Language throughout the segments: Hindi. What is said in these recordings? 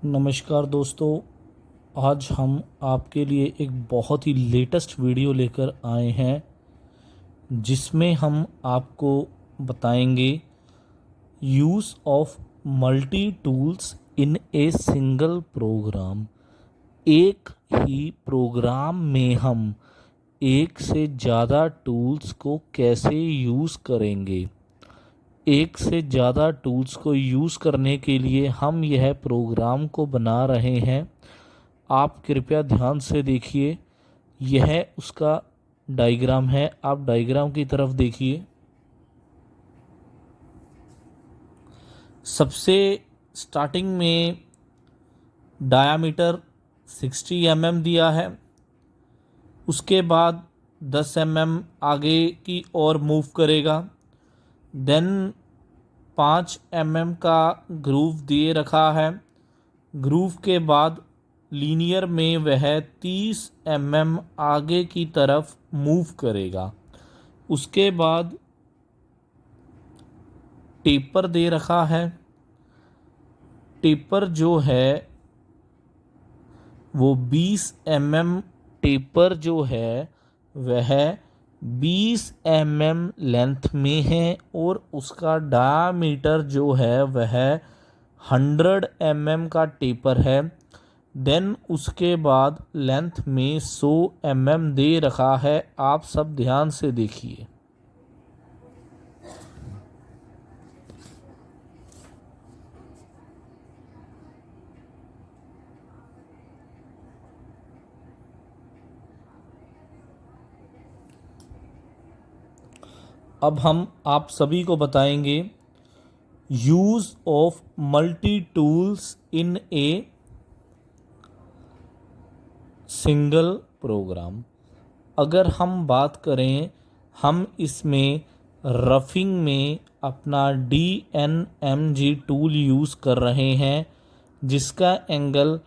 नमस्कार दोस्तों। आज हम आपके लिए एक बहुत ही लेटेस्ट वीडियो लेकर आए हैं जिसमें हम आपको बताएंगे use of multi tools in a single program. एक ही प्रोग्राम में हम एक से ज़्यादा टूल्स को कैसे यूज़ करेंगे। एक से ज़्यादा टूल्स को यूज़ करने के लिए हम यह प्रोग्राम को बना रहे हैं। आप कृपया ध्यान से देखिए, यह उसका डायग्राम है। आप डायग्राम की तरफ देखिए। सबसे स्टार्टिंग में डायामीटर 60 mm दिया है, उसके बाद 10 mm आगे की ओर मूव करेगा। देन 5 mm का ग्रूव दिए रखा है। ग्रूव के बाद लीनियर में वह 30 mm आगे की तरफ मूव करेगा। उसके बाद टेपर दे रखा है। टेपर जो है वो 20 mm टेपर जो है वह 20 mm लेंथ में है और उसका डायामीटर जो है वह 100 mm का टेपर है। देन उसके बाद लेंथ में 100 mm दे रखा है। आप सब ध्यान से देखिए। अब हम आप सभी को बताएंगे use of multi tools in a single program. अगर हम बात करें, हम इसमें रफिंग में अपना DNMG टूल यूज़ कर रहे हैं जिसका एंगल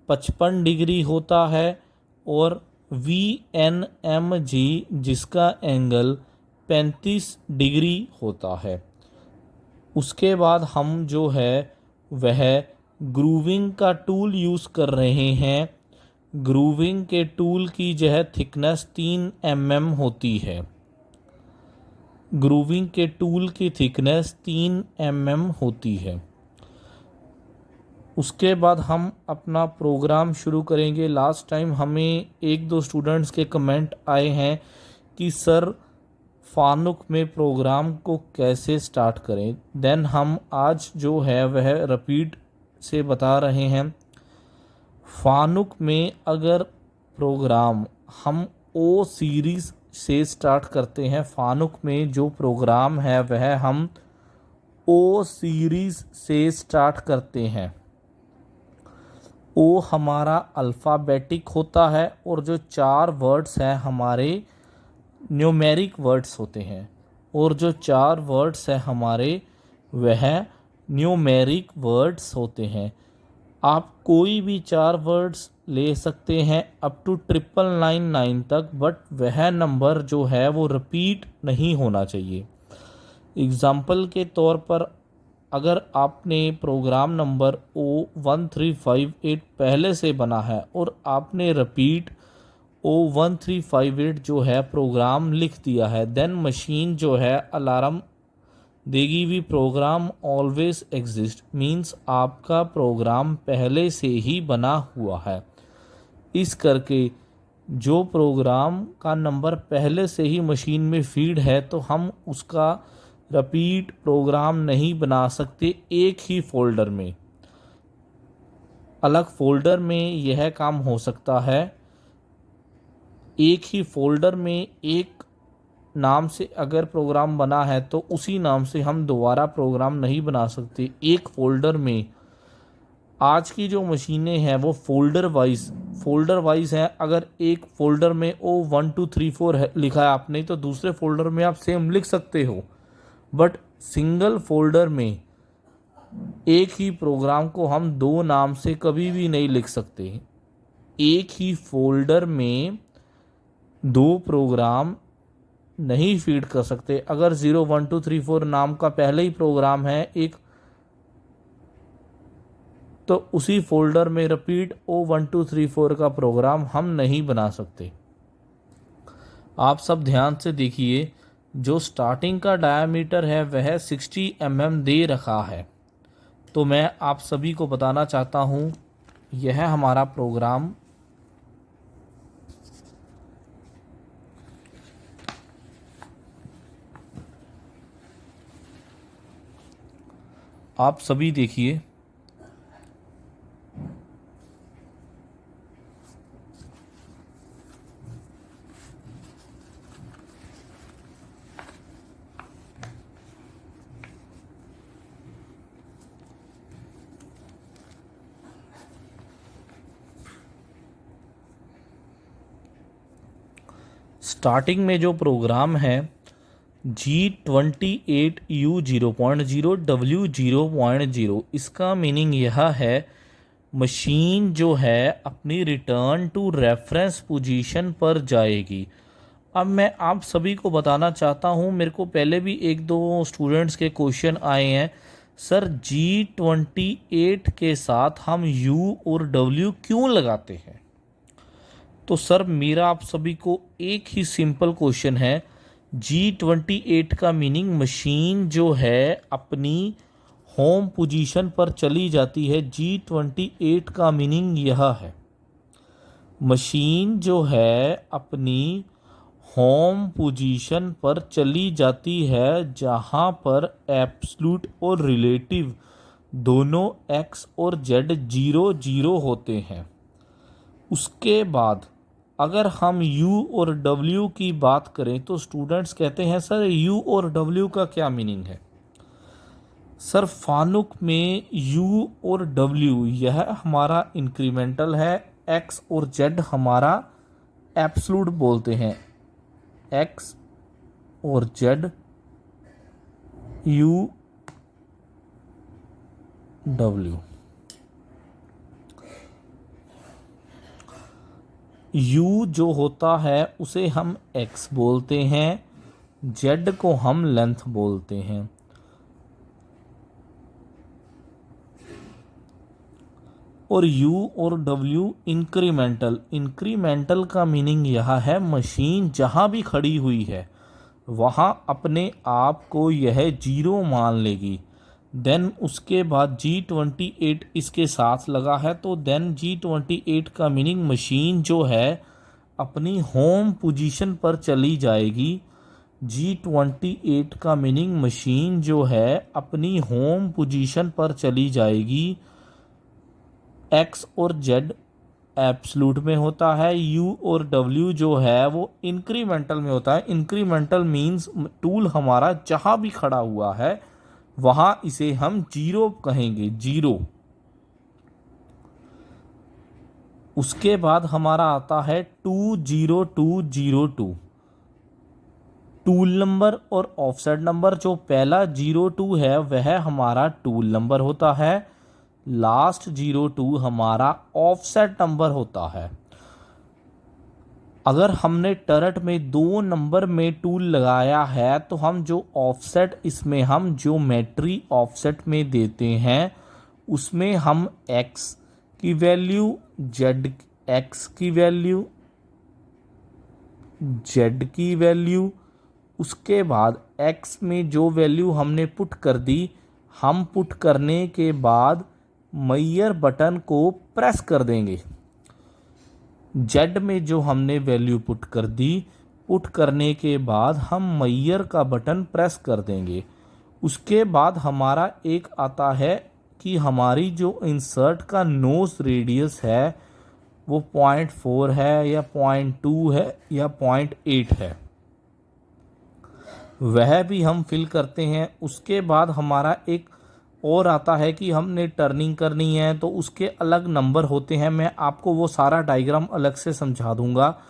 55 डिग्री होता है और VNMG जिसका एंगल 35 डिग्री होता है। उसके बाद हम जो है वह ग्रूविंग का टूल यूज़ कर रहे हैं। ग्रूविंग के टूल की जो है थिकनेस 3 mm होती है। ग्रूविंग के टूल की थिकनेस 3 mm होती है। उसके बाद हम अपना प्रोग्राम शुरू करेंगे। लास्ट टाइम हमें एक दो स्टूडेंट्स के कमेंट आए हैं कि सर फानुक में प्रोग्राम को कैसे स्टार्ट करें। देन हम आज जो है वह रिपीट से बता रहे हैं। फानुक में अगर प्रोग्राम हम ओ सीरीज़ से स्टार्ट करते हैं, फानुक में जो प्रोग्राम है वह हम ओ सीरीज़ से स्टार्ट करते हैं। ओ हमारा अल्फ़ाबेटिक होता है और जो 4 वर्ड्स हैं हमारे न्यूमेरिक वर्ड्स होते हैं और जो 4 वर्ड्स हैं हमारे वह न्यूमेरिक वर्ड्स होते हैं। आप कोई भी 4 वर्ड्स ले सकते हैं अप टू 9999 तक, बट वह नंबर जो है वो रिपीट नहीं होना चाहिए। एग्ज़ाम्पल के तौर पर अगर आपने प्रोग्राम नंबर O1358 पहले से बना है और आपने रिपीट O1358 जो है प्रोग्राम लिख दिया है, देन मशीन जो है अलार्म देगी भी प्रोग्राम ऑलवेज एग्जिस्ट, मीन्स आपका प्रोग्राम पहले से ही बना हुआ है। इस करके जो प्रोग्राम का नंबर पहले से ही मशीन में फीड है तो हम उसका रिपीट प्रोग्राम नहीं बना सकते। एक ही फोल्डर में, अलग फोल्डर में यह काम हो सकता है। एक ही फोल्डर में एक नाम से अगर प्रोग्राम बना है तो उसी नाम से हम दोबारा प्रोग्राम नहीं बना सकते। एक फ़ोल्डर में आज की जो मशीनें हैं वो फ़ोल्डर वाइज हैं। अगर एक फ़ोल्डर में O1234 लिखा है आपने तो दूसरे फ़ोल्डर में आप सेम लिख सकते हो, बट सिंगल फ़ोल्डर में एक ही प्रोग्राम को हम 2 नाम से कभी भी नहीं लिख सकते। एक ही फ़ोल्डर में 2 प्रोग्राम नहीं फीड कर सकते। अगर 01234 नाम का पहले ही प्रोग्राम है, एक तो उसी फोल्डर में रिपीट O1234 का प्रोग्राम हम नहीं बना सकते। आप सब ध्यान से देखिए, जो स्टार्टिंग का डायामीटर है वह 60 mm दे रखा है। तो मैं आप सभी को बताना चाहता हूँ, यह हमारा प्रोग्राम आप सभी देखिए, स्टार्टिंग में जो प्रोग्राम है G28U0.0W0.0, इसका मीनिंग यह है, मशीन जो है अपनी रिटर्न टू रेफरेंस पोजीशन पर जाएगी। अब मैं आप सभी को बताना चाहता हूँ, मेरे को पहले भी एक दो स्टूडेंट्स के क्वेश्चन आए हैं, सर G28 के साथ हम U और W क्यों लगाते हैं। तो सर मेरा आप सभी को एक ही सिंपल क्वेश्चन है, G28 का मीनिंग मशीन जो है अपनी होम पोजीशन पर चली जाती है। G28 का मीनिंग यह है, मशीन जो है अपनी होम पोजीशन पर चली जाती है जहां पर एब्सोल्यूट और रिलेटिव दोनों x और z 0 होते हैं। उसके बाद अगर हम u और w की बात करें तो स्टूडेंट्स कहते हैं सर u और w का क्या मीनिंग है। सर फानुक में u और w यह हमारा इंक्रीमेंटल है, x और z हमारा एब्सोल्यूट बोलते हैं, x और z u w। u जो होता है उसे हम x बोलते हैं, z को हम लेंथ बोलते हैं। और u और w इंक्रीमेंटल का मीनिंग यह है, मशीन जहां भी खड़ी हुई है वहां अपने आप को यह 0 मान लेगी। देन उसके बाद G28 इसके साथ लगा है, तो देन G28 का मीनिंग मशीन जो है अपनी होम पोजीशन पर चली जाएगी। G28 का मीनिंग मशीन जो है अपनी होम पोजीशन पर चली जाएगी। x और z एब्सोल्यूट में होता है, u और w जो है वो इंक्रीमेंटल में होता है। इंक्रीमेंटल मीन्स टूल हमारा जहां भी खड़ा हुआ है वहां इसे हम 0 कहेंगे, 0। उसके बाद हमारा आता है 20202, टूल नंबर और ऑफसेट नंबर। जो पहला 02 है वह हमारा टूल नंबर होता है, लास्ट 02 हमारा ऑफसेट नंबर होता है। अगर हमने टर्रेट में 2 नंबर में टूल लगाया है तो हम जो ऑफसेट इसमें हम ज्योमेट्री ऑफसेट में देते हैं उसमें हम x की वैल्यू, x की वैल्यू, z की वैल्यू, उसके बाद x में जो वैल्यू हमने पुट कर दी, हम पुट करने के बाद मैयर बटन को प्रेस कर देंगे। Z में जो हमने वैल्यू पुट कर दी, पुट करने के बाद हम मैयर का बटन प्रेस कर देंगे। उसके बाद हमारा एक आता है कि हमारी जो इंसर्ट का नोज रेडियस है वो 0.4 है या 0.2 है या 0.8 है, वह भी हम फिल करते हैं। उसके बाद हमारा एक और आता है कि हमने टर्निंग करनी है तो उसके अलग नंबर होते हैं, मैं आपको वो सारा डायग्राम अलग से समझा दूंगा।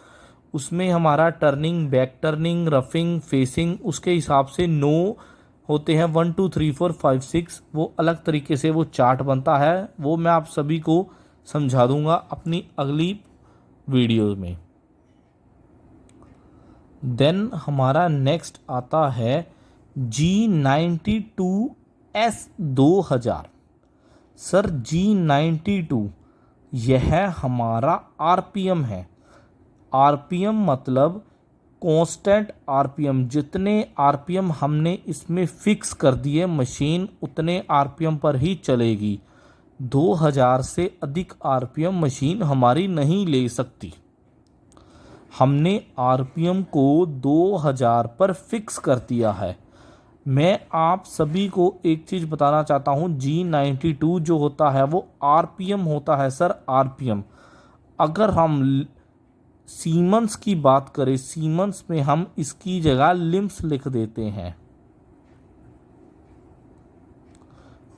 उसमें हमारा turning, back turning, roughing, facing, उसके हिसाब से 9 होते हैं, 1 2 3 4 5 6, वो अलग तरीके से वो चार्ट बनता है, वो मैं आप सभी को समझा दूंगा अपनी अगली वीडियो में। देन हमारा नेक्स्ट आता है G92S 2000। सर G92 यह हमारा आरपीएम है। आरपीएम मतलब कांस्टेंट आरपीएम, जितने आरपीएम हमने इसमें फिक्स कर दिए मशीन उतने आरपीएम पर ही चलेगी। 2000 से अधिक आरपीएम मशीन हमारी नहीं ले सकती। हमने आरपीएम को 2000 पर फिक्स कर दिया है। मैं आप सभी को एक चीज़ बताना चाहता हूँ, G92 जो होता है वो आरपीएम होता है सर, आरपीएम। अगर हम सीमंस की बात करें, सीमंस में हम इसकी जगह लिम्स लिख देते हैं।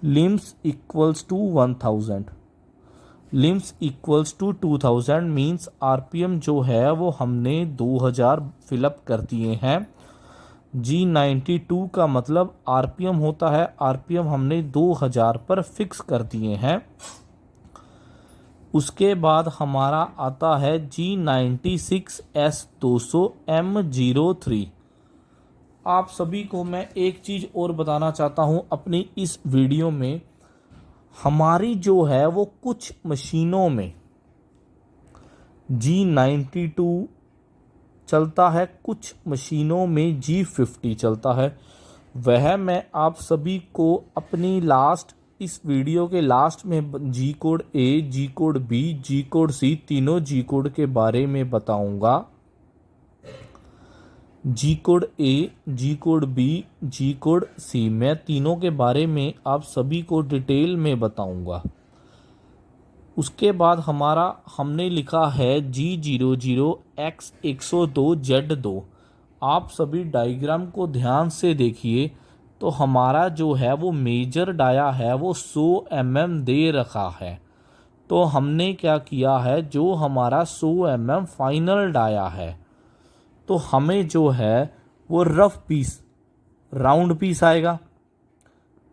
लिम्स इक्वल्स टू 1000, लिम्स इक्वल्स टू 2000 मीन्स आरपीएम जो है वो हमने 2000 फिलअप कर दिए हैं। G92 का मतलब आरपीएम होता है, आरपीएम हमने 2000 पर फिक्स कर दिए हैं। उसके बाद हमारा आता है G96S200M03। आप सभी को मैं एक चीज़ और बताना चाहता हूँ अपनी इस वीडियो में, हमारी जो है वो कुछ मशीनों में G92 चलता है, कुछ मशीनों में G50 चलता है। वह मैं आप सभी को अपनी इस वीडियो के लास्ट में जी कोड ए, जी कोड बी, जी कोड सी, तीनों जी कोड के बारे में बताऊंगा। जी कोड ए, जी कोड बी, जी कोड सी, मैं तीनों के बारे में आप सभी को डिटेल में बताऊंगा। उसके बाद हमने लिखा है G00X102Z2। आप सभी डायग्राम को ध्यान से देखिए तो हमारा जो है वो मेजर डाया है वो 100 mm दे रखा है। तो हमने क्या किया है, जो हमारा 100 mm फाइनल डाया है, तो हमें जो है वो रफ पीस, राउंड पीस आएगा।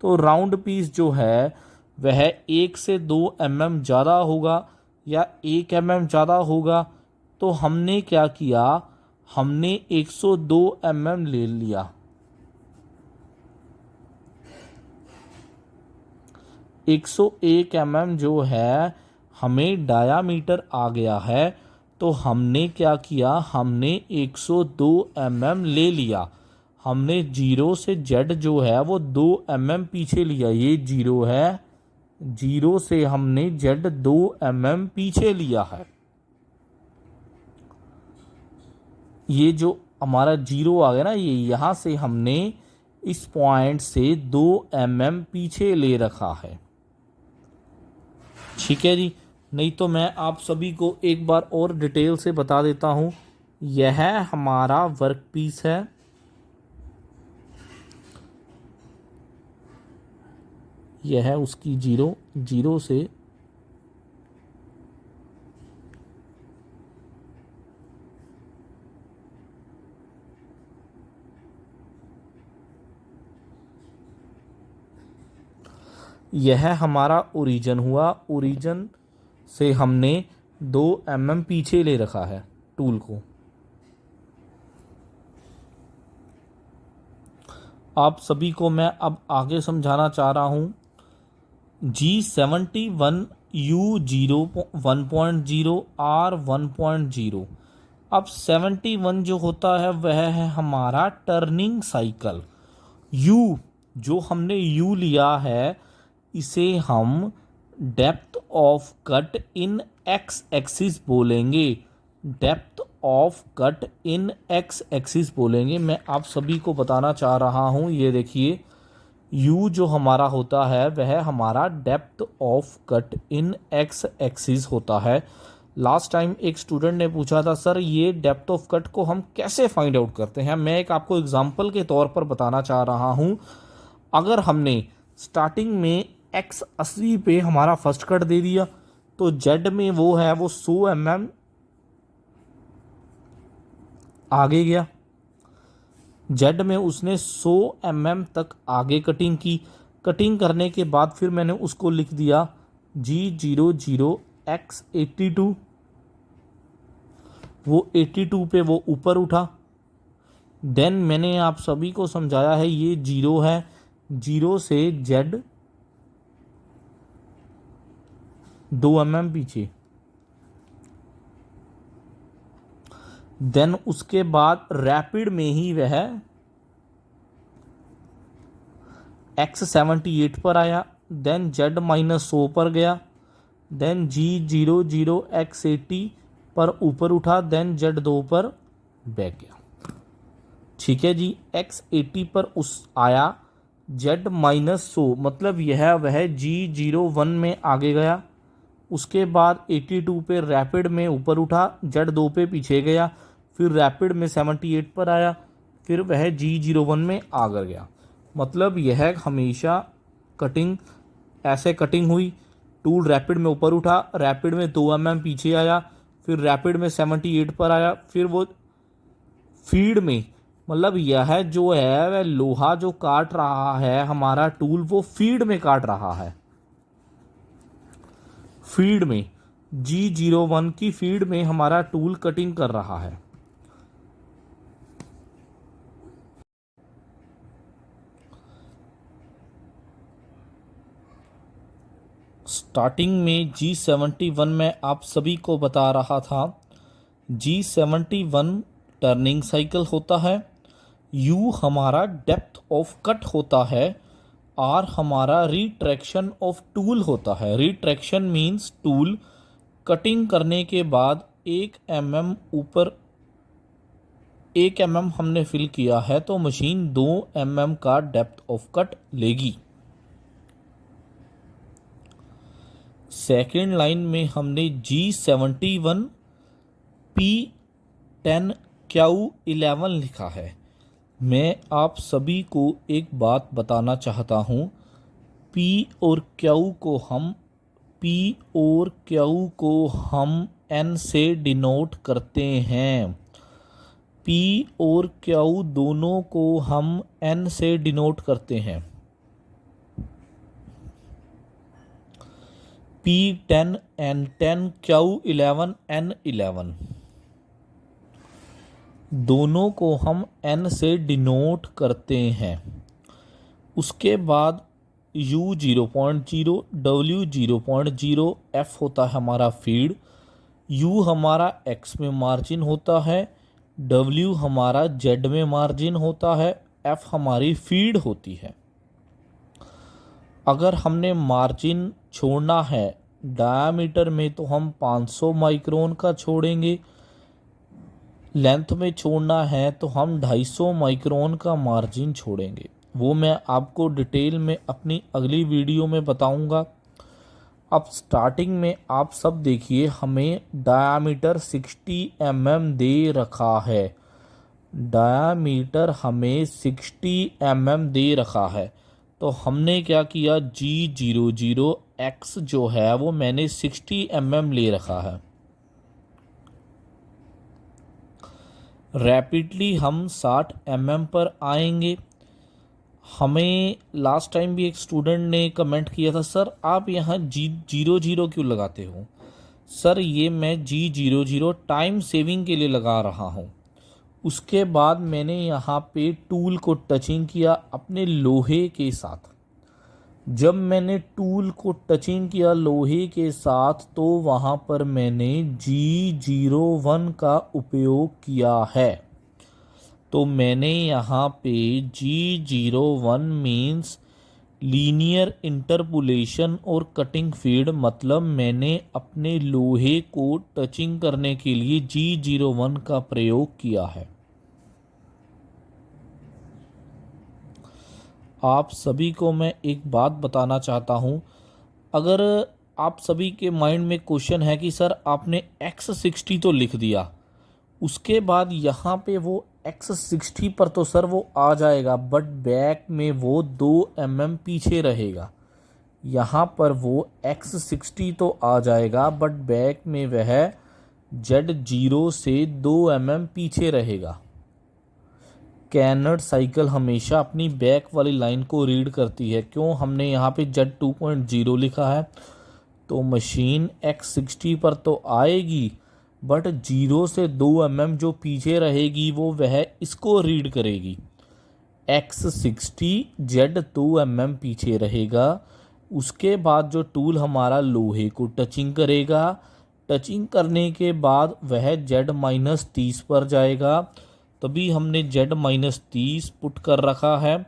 तो राउंड पीस जो है वह 1 से 2 mm ज़्यादा होगा या 1 mm ज़्यादा होगा। तो हमने क्या किया, हमने 102 mm ले लिया। 101 mm जो है हमें डायामीटर आ गया है। तो हमने क्या किया, हमने 102 mm ले लिया। हमने 0 से Z जो है वो 2 mm पीछे लिया। ये 0 है, 0 से हमने Z 2 mm पीछे लिया है। ये जो हमारा 0 आ गया ना, ये यहाँ से हमने इस पॉइंट से 2 mm पीछे ले रखा है। ठीक है जी। नहीं तो मैं आप सभी को एक बार और डिटेल से बता देता हूँ। यह हमारा वर्क पीस है, यह है उसकी 0 से यह हमारा ओरिजिन हुआ। ओरिजिन से हमने 2 mm पीछे ले रखा है टूल को। आप सभी को मैं अब आगे समझाना चाह रहा हूँ। G71U1.0 R1.0। अब 71 जो होता है वह है हमारा टर्निंग साइकिल। U जो हमने U लिया है, इसे हम depth of cut in X axis बोलेंगे। Depth of cut in X axis बोलेंगे। मैं आप सभी को बताना चाह रहा हूँ, ये देखिए U जो हमारा होता है वह हमारा depth of cut in X axis होता है। लास्ट टाइम एक स्टूडेंट ने पूछा था, सर ये डेप्थ ऑफ कट को हम कैसे फाइंड आउट करते हैं। मैं एक आपको एग्जांपल के तौर पर बताना चाह रहा हूँ। अगर हमने स्टार्टिंग में एक्स 80 पे हमारा फर्स्ट कट दे दिया, तो जेड में वो है वो 100 mm आगे गया। जेड में उसने 100 mm तक आगे कटिंग की। कटिंग करने के बाद फिर मैंने उसको लिख दिया G00X82। वो 82 पे वो ऊपर उठा। देन मैंने आप सभी को समझाया है ये 0 है, 0 से जेड 2 mm पीछे। देन उसके बाद रैपिड में ही वह X78 पर आया, देन Z-100 पर गया, देन G00 X80 पर ऊपर उठा, देन Z2 पर बैक गया। ठीक है जी, X80 पर उस आया, Z-100 मतलब यह वह G01 में आगे गया। उसके बाद 82 पे रैपिड में ऊपर उठा, Z2 पे पीछे गया, फिर रैपिड में 78 पर आया, फिर वह G01 में आगे गया। मतलब यह हमेशा कटिंग ऐसे कटिंग हुई। टूल रैपिड में ऊपर उठा, रैपिड में 2 mm पीछे आया, फिर रैपिड में 78 पर आया, फिर वो फीड में, मतलब यह जो है वह लोहा जो काट रहा है हमारा टूल, वो फीड में काट रहा है। फीड में G01 की फीड में हमारा टूल कटिंग कर रहा है। स्टार्टिंग में G71 में आप सभी को बता रहा था, G71 टर्निंग साइकिल होता है, U हमारा डेप्थ ऑफ कट होता है, R हमारा रिट्रैक्शन ऑफ टूल होता है। रिट्रैक्शन मीन्स टूल कटिंग करने के बाद 1 mm ऊपर 1 mm हमने फिल किया है तो मशीन 2 mm का डेप्थ ऑफ कट लेगी। सेकेंड लाइन में हमने G71 P10 Q11 लिखा है। मैं आप सभी को एक बात बताना चाहता हूँ, P और Q को हम N से डिनोट करते हैं। P और Q दोनों को हम N से डिनोट करते हैं। P10 N10 Q11 N11 दोनों को हम N से डिनोट करते हैं। उसके बाद U 0.0 W 0.0 F होता है हमारा फीड, U हमारा X में मार्जिन होता है, W हमारा Z में मार्जिन होता है, F हमारी फीड होती है। अगर हमने मार्जिन छोड़ना है डायामीटर में तो हम 500 माइक्रोन का छोड़ेंगे, लेंथ में छोड़ना है तो हम 250 माइक्रोन का मार्जिन छोड़ेंगे। वो मैं आपको डिटेल में अपनी अगली वीडियो में बताऊंगा। अब स्टार्टिंग में आप सब देखिए, हमें डायामीटर 60 mm दे रखा है। डायामीटर हमें 60 mm दे रखा है तो हमने क्या किया, G00 X जो है वो मैंने 60 mm ले रखा है। रैपिडली हम 60 mm पर आएंगे। हमें लास्ट टाइम भी एक स्टूडेंट ने कमेंट किया था, सर आप यहाँ G00 क्यों लगाते हो? सर ये मैं G00 टाइम सेविंग के लिए लगा रहा हूँ। उसके बाद मैंने यहाँ पे टूल को टचिंग किया अपने लोहे के साथ। जब मैंने टूल को टचिंग किया लोहे के साथ तो वहाँ पर मैंने G01 का उपयोग किया है। तो मैंने यहाँ पे G01 मीन्स लीनियर इंटरपोलेशन और कटिंग फीड, मतलब मैंने अपने लोहे को टचिंग करने के लिए G01 का प्रयोग किया है। आप सभी को मैं एक बात बताना चाहता हूँ, अगर आप सभी के माइंड में क्वेश्चन है कि सर आपने X60 तो लिख दिया, उसके बाद यहाँ पे वो X60 पर तो सर वो आ जाएगा बट बैक में वो 2 mm पीछे रहेगा। यहाँ पर वो X60 तो आ जाएगा बट बैक में वह Z0 से 2 mm पीछे रहेगा। कैनड साइकिल हमेशा अपनी बैक वाली लाइन को रीड करती है। क्यों? हमने यहाँ पे Z2.0 लिखा है तो मशीन X60 पर तो आएगी बट 0 से 2 mm जो पीछे रहेगी वो वह इसको रीड करेगी। X60 Z 2 mm पीछे रहेगा, उसके बाद जो टूल हमारा लोहे को टचिंग करेगा, टचिंग करने के बाद वह Z-30 पर जाएगा। तभी हमने Z-30 पुट कर रखा है।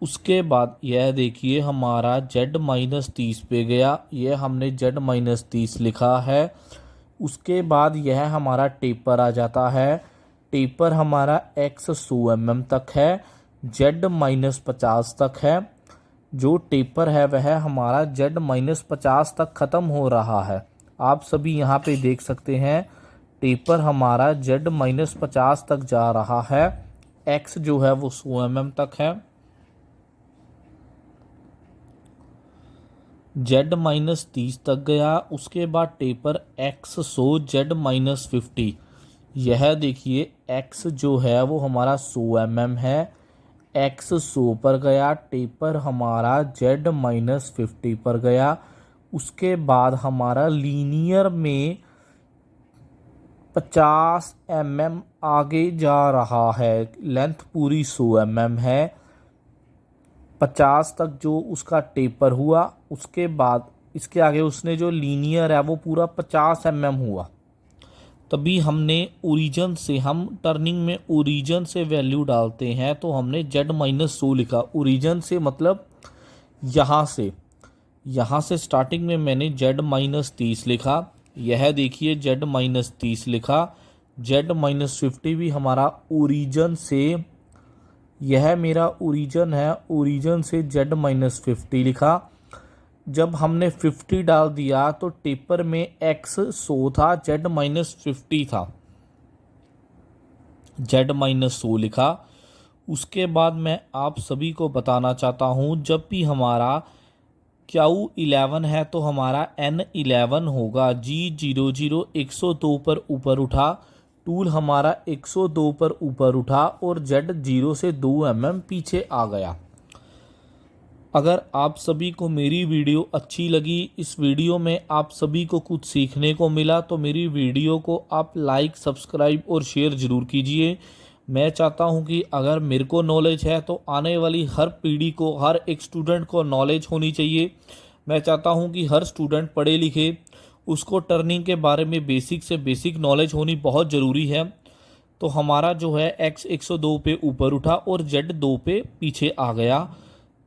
उसके बाद यह देखिए हमारा Z-30 पे गया, यह हमने Z-30 लिखा है। उसके बाद यह हमारा टेपर आ जाता है। टेपर हमारा X 100 mm तक है, Z-50 तक है। जो टेपर है वह हमारा Z-50 तक ख़त्म हो रहा है। आप सभी यहाँ पे देख सकते हैं टेपर हमारा Z-50 तक जा रहा है। X जो है वो 100 mm तक है। Z-30 तक गया। उसके बाद टेपर X 100 Z-50। यह देखिए X जो है वो हमारा 100 mm है। X 100 पर गया, टेपर हमारा Z-50 पर गया। उसके बाद हमारा लीनियर में 50 mm आगे जा रहा है। लेंथ पूरी 100 mm है। 50 तक जो उसका टेपर हुआ, उसके बाद इसके आगे उसने जो लीनियर है वो पूरा 50 mm हुआ। तभी हमने ओरिजिन से, हम टर्निंग में ओरिजिन से वैल्यू डालते हैं, तो हमने Z-100 लिखा। ओरिजिन से मतलब यहाँ से स्टार्टिंग में मैंने Z-30 लिखा। यह देखिए Z-30 लिखा। Z-50 भी हमारा ओरिजिन से, यह मेरा ओरिजिन है, ओरिजिन से Z-50 लिखा। जब हमने 50 डाल दिया तो टेपर में X 100 था, Z-50 था, Z-100 लिखा। उसके बाद मैं आप सभी को बताना चाहता हूँ, जब भी हमारा Q11 है तो हमारा N11 होगा। G00 102 पर ऊपर उठा, टूल हमारा 102 पर ऊपर उठा और Z0 से 2 mm पीछे आ गया। अगर आप सभी को मेरी वीडियो अच्छी लगी, इस वीडियो में आप सभी को कुछ सीखने को मिला, तो मेरी वीडियो को आप लाइक, सब्सक्राइब और शेयर ज़रूर कीजिए। मैं चाहता हूं कि अगर मेरे को नॉलेज है तो आने वाली हर पीढ़ी को, हर एक स्टूडेंट को नॉलेज होनी चाहिए। मैं चाहता हूं कि हर स्टूडेंट पढ़े लिखे, उसको टर्निंग के बारे में बेसिक से बेसिक नॉलेज होनी बहुत ज़रूरी है। तो हमारा जो है X 102 पे ऊपर उठा और Z2 पे पीछे आ गया।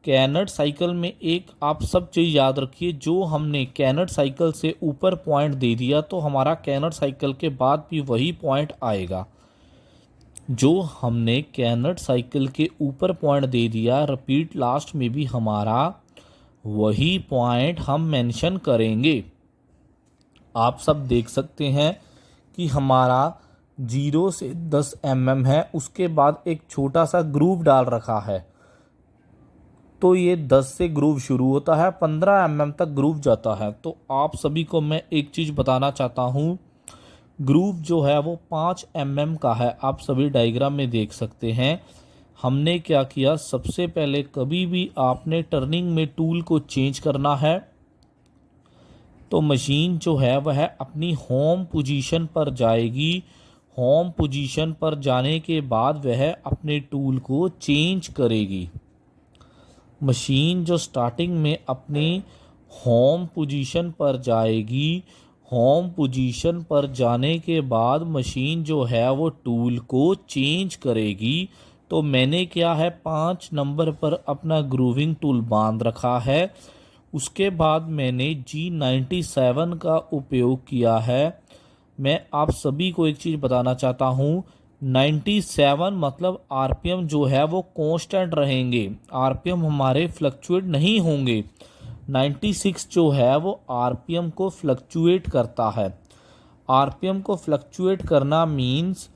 कैनट साइकिल में एक आप सब चीज़ याद रखिए, जो हमने कैनट साइकिल से ऊपर पॉइंट दे दिया तो हमारा कैनट साइकिल के बाद भी वही पॉइंट आएगा। जो हमने कैनट साइकिल के ऊपर पॉइंट दे दिया, रिपीट लास्ट में भी हमारा वही पॉइंट हम मेंशन करेंगे। आप सब देख सकते हैं कि हमारा 0 से 10 mm है। उसके बाद एक छोटा सा ग्रूव डाल रखा है, तो ये 10 से ग्रूव शुरू होता है, 15 mm तक ग्रूव जाता है। तो आप सभी को मैं एक चीज़ बताना चाहता हूँ, ग्रूव जो है वो 5 mm का है। आप सभी डायग्राम में देख सकते हैं। हमने क्या किया, सबसे पहले कभी भी आपने टर्निंग में टूल को चेंज करना है तो मशीन जो है वह अपनी होम पोजीशन पर जाएगी। होम पोजीशन पर जाने के बाद वह अपने टूल को चेंज करेगी। मशीन जो स्टार्टिंग में अपनी होम पोजीशन पर जाएगी, होम पोजीशन पर जाने के बाद मशीन जो है वो टूल को चेंज करेगी। तो मैंने क्या है 5 नंबर पर अपना ग्रूविंग टूल बांध रखा है। उसके बाद मैंने G97 का उपयोग किया है। मैं आप सभी को एक चीज़ बताना चाहता हूँ, 97 मतलब आरपीएम जो है वो कांस्टेंट रहेंगे, आरपीएम हमारे फ्लक्चुएट नहीं होंगे। 96 जो है वो आरपीएम को फ्लक्चुएट करता है। आरपीएम को फ्लक्चुएट करना मीन्स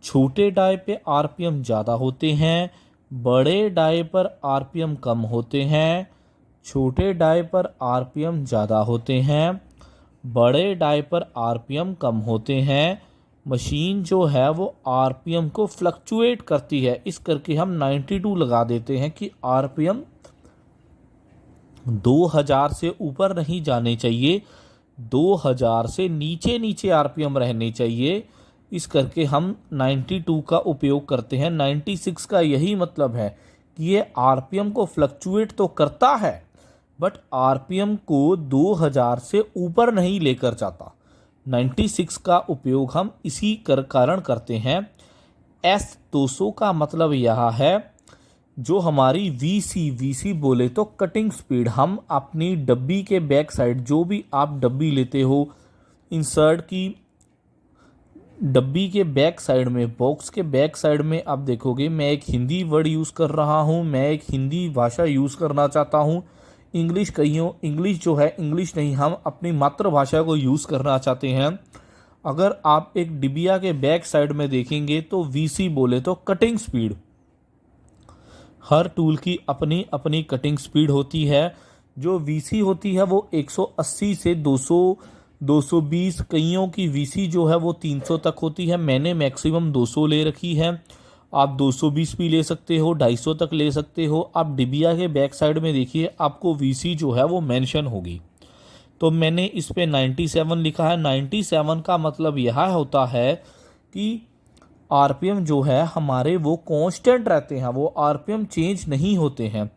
छोटे डाई पे आरपीएम ज़्यादा होते हैं, बड़े डाई पर आरपीएम कम होते हैं। छोटे डाई पर आरपीएम ज़्यादा होते हैं, बड़े डाई पर आरपीएम कम होते हैं। मशीन जो है वो आरपीएम को फ्लक्चुएट करती है, इस करके हम 92 लगा देते हैं कि आरपीएम 2000 से ऊपर नहीं जाने चाहिए, 2000 से नीचे नीचे आरपीएम रहने चाहिए। इस करके हम 92 का उपयोग करते हैं। 96 का यही मतलब है कि ये आरपीएम को फ्लक्चुएट तो करता है बट आरपीएम को 2000 से ऊपर नहीं लेकर जाता। 96 का उपयोग हम इसी कारण करते हैं। S200 का मतलब यह है जो हमारी वीसी बोले तो कटिंग स्पीड। हम अपनी डब्बी के बैक साइड, जो भी आप डब्बी लेते हो इंसर्ट की, डब्बी के बैक साइड में, बॉक्स के बैक साइड में आप देखोगे मैं एक हिंदी वर्ड यूज़ कर रहा हूँ, मैं एक हिंदी भाषा यूज़ करना चाहता हूँ। इंग्लिश इंग्लिश जो है, इंग्लिश नहीं, हम अपनी मातृभाषा को यूज़ करना चाहते हैं। अगर आप एक डिबिया के बैक साइड में देखेंगे तो वीसी बोले तो कटिंग स्पीड। हर टूल की अपनी अपनी कटिंग स्पीड होती है। जो वीसी होती है वो 180 से 200, 220, कईयों की वीसी जो है वो 300 तक होती है। मैंने मैक्सिमम 200 ले रखी है। आप 220 भी ले सकते हो, 250 तक ले सकते हो। आप डिबिया के बैक साइड में देखिए, आपको वीसी जो है वो मेंशन होगी। तो मैंने इस पे 97 लिखा है। 97 का मतलब यह होता है कि आरपीएम जो है हमारे वो कांस्टेंट रहते हैं, वो आरपीएम चेंज नहीं होते हैं।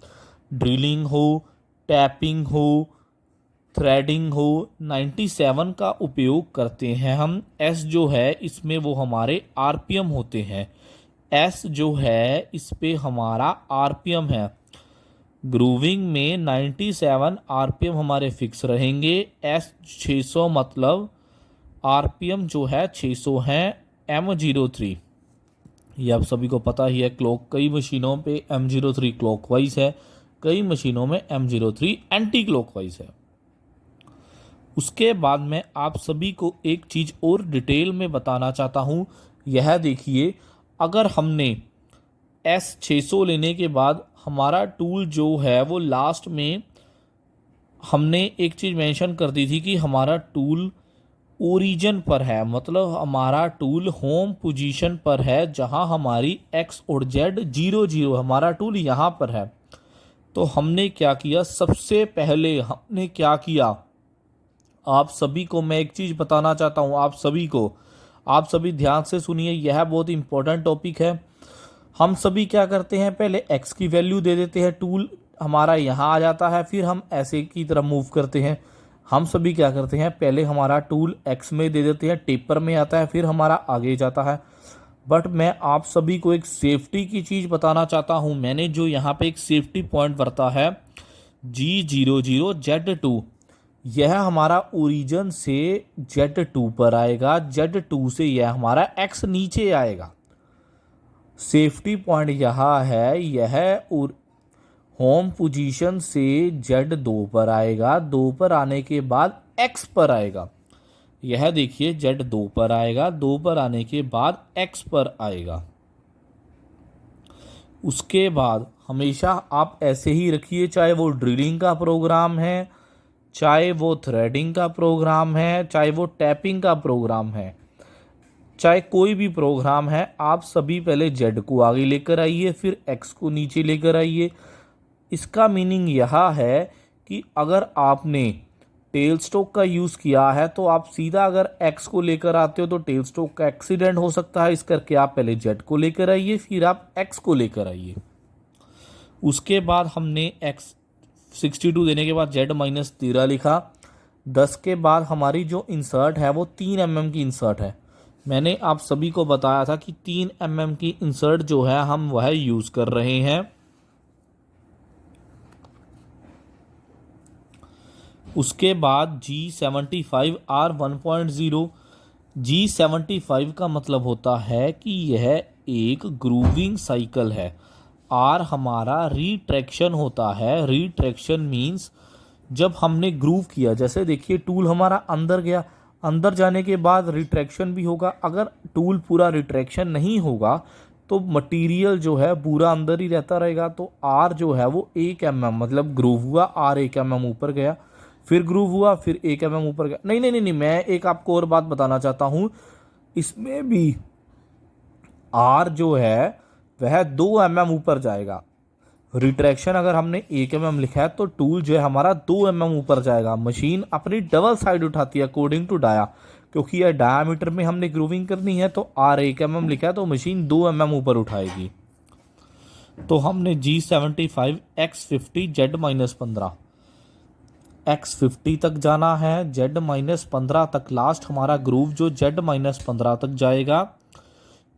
ड्रिलिंग हो, टैपिंग हो, थ्रेडिंग हो, 97 का उपयोग करते हैं हम। एस जो है इसमें वो हमारे आरपीएम होते हैं। एस जो है इस पे हमारा आरपीएम है। ग्रूविंग में 97 आरपीएम हमारे फिक्स रहेंगे। एस 600 मतलब आरपीएम जो है 600 है। M03 ये आप सभी को पता ही है। क्लॉक, कई मशीनों पे M03 क्लॉकवाइज है, कई मशीनों में M03 एंटी क्लॉकवाइज है। उसके बाद मैं आप सभी को एक चीज़ और डिटेल में बताना चाहता हूँ। यह देखिए, अगर हमने S600 लेने के बाद हमारा टूल जो है वो लास्ट में हमने एक चीज़ मेंशन कर दी थी कि हमारा टूल ओरिजिन पर है, मतलब हमारा टूल होम पोजीशन पर है, जहां हमारी X और Z 00, हमारा टूल यहाँ पर है। तो हमने क्या किया, सबसे पहले हमने क्या किया, आप सभी को मैं एक चीज़ बताना चाहता हूँ, आप सभी ध्यान से सुनिए, यह बहुत इंपॉर्टेंट टॉपिक है। हम सभी क्या करते हैं, पहले X की वैल्यू दे देते हैं, टूल हमारा यहाँ आ जाता है, फिर हम ऐसे की तरफ मूव करते हैं। हम सभी क्या करते हैं, पहले हमारा टूल X में दे देते हैं, टेपर में आता है, फिर हमारा आगे जाता है। बट मैं आप सभी को एक सेफ्टी की चीज़ बताना चाहता हूँ। मैंने जो यहाँ पे एक सेफ्टी पॉइंट बरता है G00Z2, यह हमारा ओरिजिन से Z2 पर आएगा, Z2 से यह हमारा X नीचे आएगा। सेफ्टी पॉइंट यहाँ है, यह होम पोजीशन से Z2 पर आएगा, 2 पर आने के बाद X पर आएगा। यह देखिए Z2 पर आएगा, 2 पर आने के बाद X पर आएगा। उसके बाद हमेशा आप ऐसे ही रखिए, चाहे वो ड्रिलिंग का प्रोग्राम है, चाहे वो थ्रेडिंग का प्रोग्राम है, चाहे वो टैपिंग का प्रोग्राम है, चाहे कोई भी प्रोग्राम है, आप सभी पहले Z को आगे लेकर आइए, फिर X को नीचे लेकर आइए। इसका मीनिंग यह है कि अगर आपने टेल स्टोक का यूज़ किया है तो आप सीधा अगर X को लेकर आते हो तो टेल स्टोक का एक्सीडेंट हो सकता है। इस करके आप पहले Z को लेकर आइए, फिर आप X को लेकर आइए। उसके बाद हमने X 62 देने के बाद Z-13 लिखा। 10 के बाद हमारी जो इंसर्ट है वो 3 mm की इंसर्ट है। मैंने आप सभी को बताया था कि 3 mm की इंसर्ट जो है हम वह यूज़ कर रहे हैं। उसके बाद G75R 1.0। G75 का मतलब होता है कि यह एक ग्रूविंग साइकिल है। R हमारा रिट्रैक्शन होता है। रिट्रैक्शन मीन्स जब हमने ग्रूव किया, जैसे देखिए टूल हमारा अंदर गया, अंदर जाने के बाद रिट्रैक्शन भी होगा। अगर टूल पूरा रिट्रैक्शन नहीं होगा तो मटेरियल जो है पूरा अंदर ही रहता रहेगा। तो R जो है वो 1 mm, मतलब ग्रूव हुआ, R 1 mm ऊपर गया, फिर ग्रूव हुआ, फिर 1 mm ऊपर गया। नहीं, मैं एक आपको और बात बताना चाहता हूँ। इसमें भी R जो है वह 2 mm ऊपर जाएगा। रिट्रैक्शन अगर हमने 1 mm लिखा है तो टूल जो है हमारा 2 mm ऊपर जाएगा। मशीन अपनी डबल साइड उठाती है अकॉर्डिंग टू डाया, क्योंकि यह डायामीटर में हमने ग्रूविंग करनी है। तो R 1 mm लिखा है तो मशीन 2 mm ऊपर उठाएगी। तो हमने G75 X50 Z-15 X50 तक जाना है, Z-15 तक लास्ट हमारा ग्रूव जो Z-15 तक जाएगा।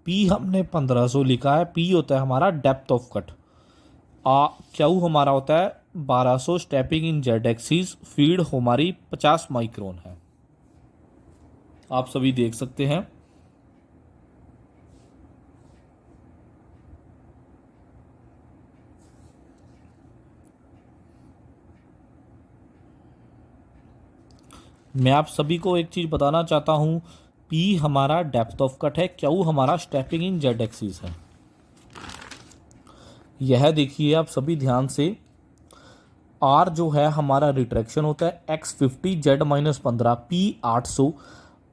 P हमने 1500 लिखा है, P होता है हमारा डेप्थ ऑफ कट। Q हमारा होता है 1200 स्टेपिंग इन जेड एक्सिस, फीड हमारी 50 माइक्रोन है, आप सभी देख सकते हैं। मैं आप सभी को एक चीज़ बताना चाहता हूँ, P हमारा डेप्थ ऑफ कट है, Q हमारा स्टेपिंग इन जेड एक्सिस है। यह देखिए आप सभी ध्यान से, R जो है हमारा रिट्रैक्शन होता है, X50 Z-15 P 800।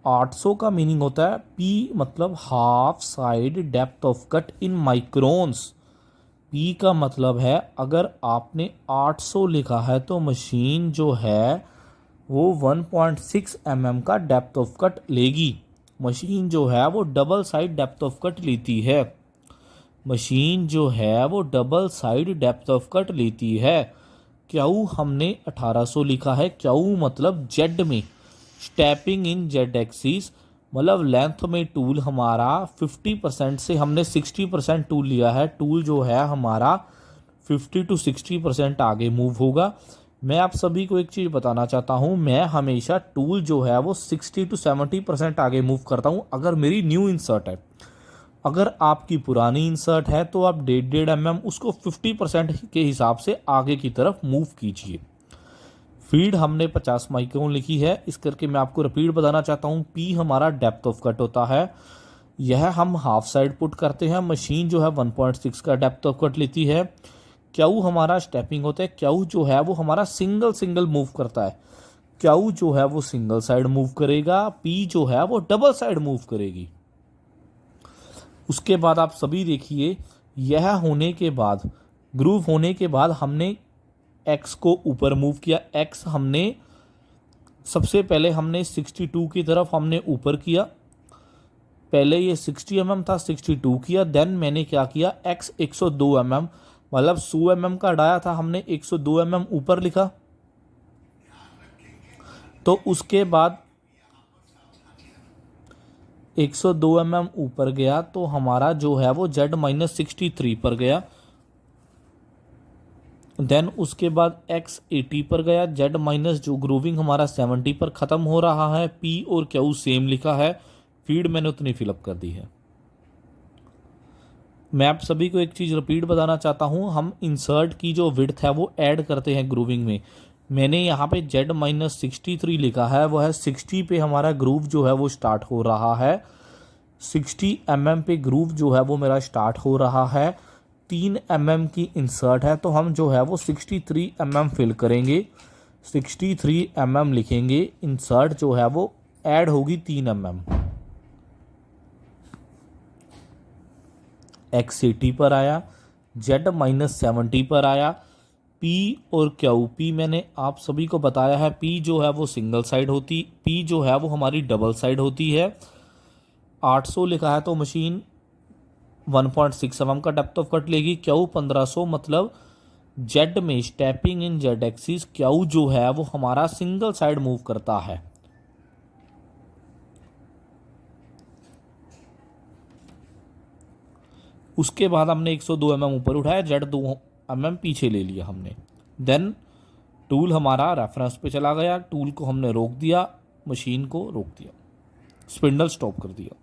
800 का मीनिंग होता है P मतलब half side depth of cut in microns. P का मतलब है अगर आपने 800 लिखा है तो मशीन जो है वो 1.6 mm का डेप्थ ऑफ कट लेगी। मशीन जो है वो double side depth of cut लेती है। मशीन जो है वो double side depth of cut लेती है। Q हमने 1800 लिखा है, Q मतलब जेड में स्टेपिंग इन जेड एक्सिस, मतलब लेंथ में टूल हमारा 50% से हमने 60% टूल लिया है। टूल जो है हमारा 50 to 60% आगे मूव होगा। मैं आप सभी को एक चीज़ बताना चाहता हूँ, मैं हमेशा टूल जो है वो 60 to 70% आगे मूव करता हूँ अगर मेरी न्यू इंसर्ट है। अगर आपकी पुरानी इंसर्ट है तो आप 1.5 mm उसको 50% के हिसाब से आगे की तरफ मूव कीजिए। फीड हमने 50 माइक्रोन लिखी है, इस करके मैं आपको रिपीट बताना चाहता हूँ। P हमारा डेप्थ ऑफ कट होता है, यह हम हाफ साइड पुट करते हैं। मशीन जो है 1.6 का डेप्थ ऑफ कट लेती है। Q हमारा स्टेपिंग होता है, Q जो है वो हमारा सिंगल मूव करता है। Q जो है वो सिंगल साइड मूव करेगा, P जो है वो डबल साइड मूव करेगी। उसके बाद आप सभी देखिए, यह होने के बाद, ग्रूव होने के बाद हमने X को ऊपर मूव किया। X हमने सबसे पहले हमने 62 की तरफ हमने ऊपर किया। पहले ये 60 mm था, 62 किया। देन मैंने क्या किया, X 102 mm मतलब 100 mm का डाया था, हमने 102 mm ऊपर लिखा। तो उसके बाद 102 mm ऊपर गया तो हमारा जो है वो Z-63 पर गया। देन उसके बाद X 80 पर गया। Z माइनस जो ग्रूविंग हमारा 70 पर ख़त्म हो रहा है। P और Q सेम लिखा है, फीड मैंने उतनी फिलअप कर दी है। मैं आप सभी को एक चीज़ रिपीट बताना चाहता हूँ, हम इंसर्ट की जो विड्थ है वो ऐड करते हैं ग्रूविंग में। मैंने यहाँ पे Z-63 लिखा है, वो है 60 पे हमारा ग्रूव जो है वो स्टार्ट हो रहा है। 60 mm पे ग्रूव जो है वो मेरा स्टार्ट हो रहा है। 3 mm की इंसर्ट है तो हम जो है वो 63 mm फिल करेंगे। 63 mm लिखेंगे, इंसर्ट जो है वो ऐड होगी 3 mm। X 80 पर आया, Z-70 पर आया। P और Q, P मैंने आप सभी को बताया है, P जो है वो सिंगल साइड होती, P जो है वो हमारी डबल साइड होती है। 800 लिखा है तो मशीन 1.6 mm का डेप्थ ऑफ कट लेगी। Q 1500 मतलब जेड में स्टेपिंग इन जेड एक्सिस, Q जो है वो हमारा सिंगल साइड मूव करता है। उसके बाद हमने 102 mm ऊपर उठाया, Z 2 mm पीछे ले लिया हमने। देन टूल हमारा रेफरेंस पे चला गया, टूल को हमने रोक दिया, मशीन को रोक दिया, स्पिंडल स्टॉप कर दिया।